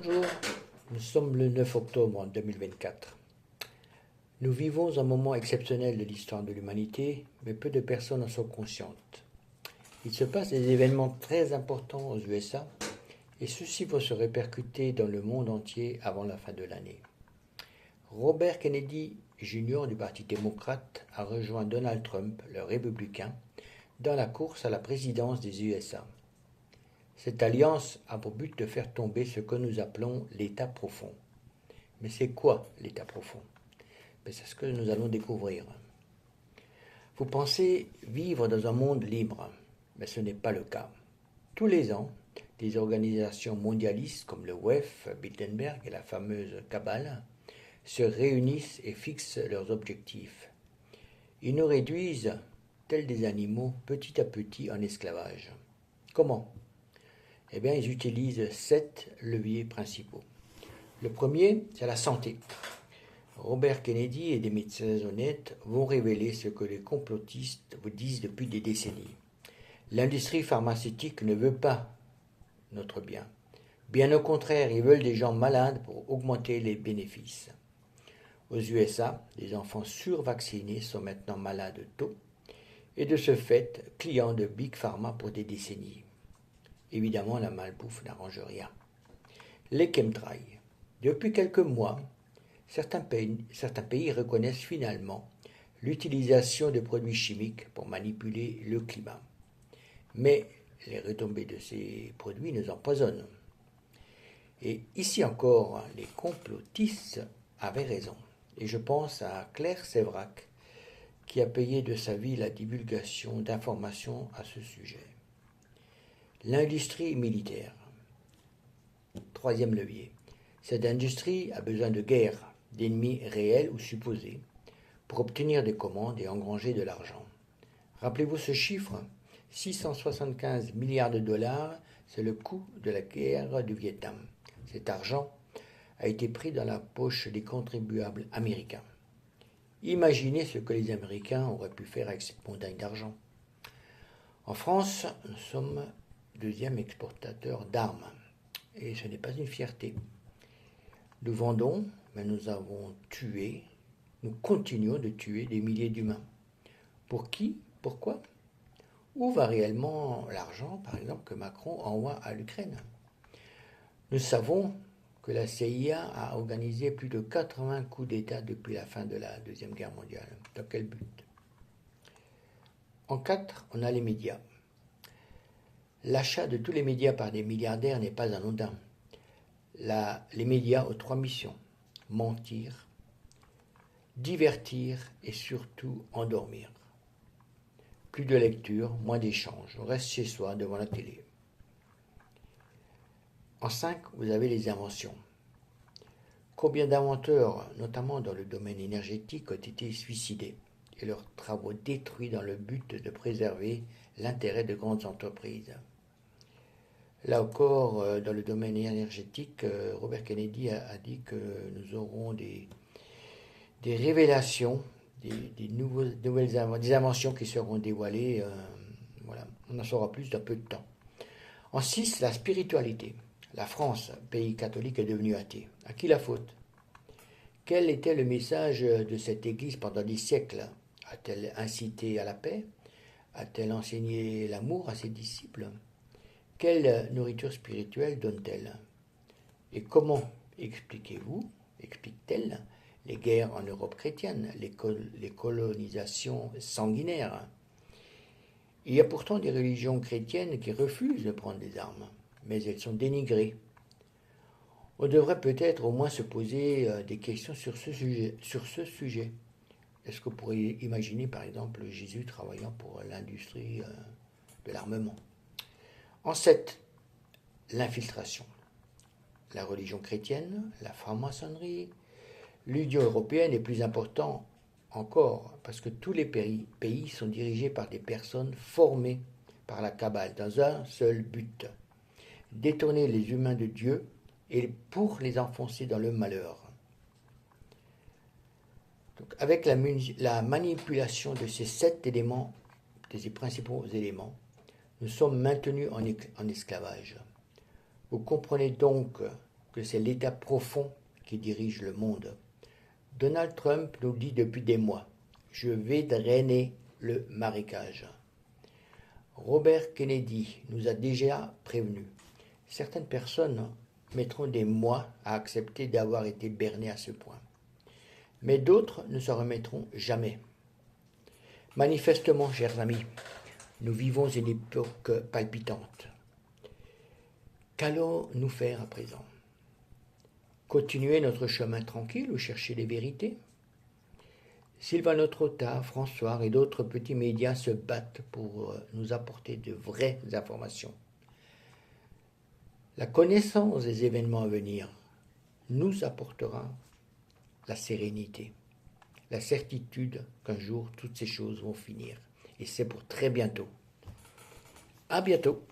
Bonjour, nous sommes le 9 octobre 2024. Nous vivons un moment exceptionnel de l'histoire de l'humanité, mais peu de personnes en sont conscientes. Il se passe des événements très importants aux USA, et ceux-ci vont se répercuter dans le monde entier avant la fin de l'année. Robert Kennedy Jr. du Parti démocrate a rejoint Donald Trump, le républicain, dans la course à la présidence des USA. Cette alliance a pour but de faire tomber ce que nous appelons l'État profond. Mais c'est quoi l'État profond? C'est ce que nous allons découvrir. Vous pensez vivre dans un monde libre, mais ce n'est pas le cas. Tous les ans, des organisations mondialistes comme le WEF, Bilderberg et la fameuse Cabale se réunissent et fixent leurs objectifs. Ils nous réduisent, tels des animaux, petit à petit en esclavage. Comment? Ils utilisent 7 leviers principaux. Le premier, c'est la santé. Robert Kennedy et des médecins honnêtes vont révéler ce que les complotistes vous disent depuis des décennies. L'industrie pharmaceutique ne veut pas notre bien. Bien au contraire, ils veulent des gens malades pour augmenter les bénéfices. Aux USA, les enfants survaccinés sont maintenant malades tôt et de ce fait clients de Big Pharma pour des décennies. Évidemment, la malbouffe n'arrange rien. Les chemtrails. Depuis quelques mois, certains pays reconnaissent finalement l'utilisation de produits chimiques pour manipuler le climat. Mais les retombées de ces produits nous empoisonnent. Et ici encore, les complotistes avaient raison. Et je pense à Claire Sévrac, qui a payé de sa vie la divulgation d'informations à ce sujet. L'industrie militaire. Troisième levier. Cette industrie a besoin de guerre, d'ennemis réels ou supposés, pour obtenir des commandes et engranger de l'argent. Rappelez-vous ce chiffre, 675 milliards de dollars, c'est le coût de la guerre du Vietnam. Cet argent a été pris dans la poche des contribuables américains. Imaginez ce que les Américains auraient pu faire avec cette montagne d'argent. En France, nous sommes deuxième exportateur d'armes. Et ce n'est pas une fierté. Nous vendons, mais nous avons tué, nous continuons de tuer des milliers d'humains. Pour qui? Pourquoi? Où va réellement l'argent, par exemple, que Macron envoie à l'Ukraine? Nous savons que la CIA a organisé plus de 80 coups d'État depuis la fin de la Deuxième Guerre mondiale. Dans quel but? En 4, on a les médias. L'achat de tous les médias par des milliardaires n'est pas anodin. Les médias ont 3 missions. Mentir, divertir et surtout endormir. Plus de lecture, moins d'échanges. On reste chez soi devant la télé. En 5, vous avez les inventions. Combien d'inventeurs, notamment dans le domaine énergétique, ont été suicidés et leurs travaux détruits dans le but de préserver l'intérêt de grandes entreprises? Là encore, dans le domaine énergétique, Robert Kennedy a dit que nous aurons des révélations, des inventions qui seront dévoilées. On en saura plus dans peu de temps. En 6, la spiritualité. La France, pays catholique, est devenue athée. À qui la faute? Quel était le message de cette Église pendant des siècles? A-t-elle incité à la paix? A-t-elle enseigné l'amour à ses disciples? Quelle nourriture spirituelle donne-t-elle? Et comment explique-t-elle les guerres en Europe chrétienne, les colonisations sanguinaires? Il y a pourtant des religions chrétiennes qui refusent de prendre des armes, mais elles sont dénigrées. On devrait peut-être au moins se poser des questions sur ce sujet. Est-ce que vous pourriez imaginer, par exemple, Jésus travaillant pour l'industrie de l'armement? En 7, l'infiltration. La religion chrétienne, la franc-maçonnerie, l'Union européenne est plus important encore parce que tous les pays sont dirigés par des personnes formées par la Cabale dans un seul but: détourner les humains de Dieu et pour les enfoncer dans le malheur. Donc, avec la manipulation de ces 7 éléments, de ces principaux éléments, nous sommes maintenus en esclavage. Vous comprenez donc que c'est l'état profond qui dirige le monde. Donald Trump nous dit depuis des mois « Je vais drainer le marécage ». Robert Kennedy nous a déjà prévenus. Certaines personnes mettront des mois à accepter d'avoir été bernées à ce point. Mais d'autres ne s'en remettront jamais. Manifestement, chers amis, nous vivons une époque palpitante. Qu'allons-nous faire à présent? Continuer notre chemin tranquille ou chercher les vérités? Sylvain Trotta, François et d'autres petits médias se battent pour nous apporter de vraies informations. La connaissance des événements à venir nous apportera la sérénité, la certitude qu'un jour toutes ces choses vont finir. Et c'est pour très bientôt. À bientôt.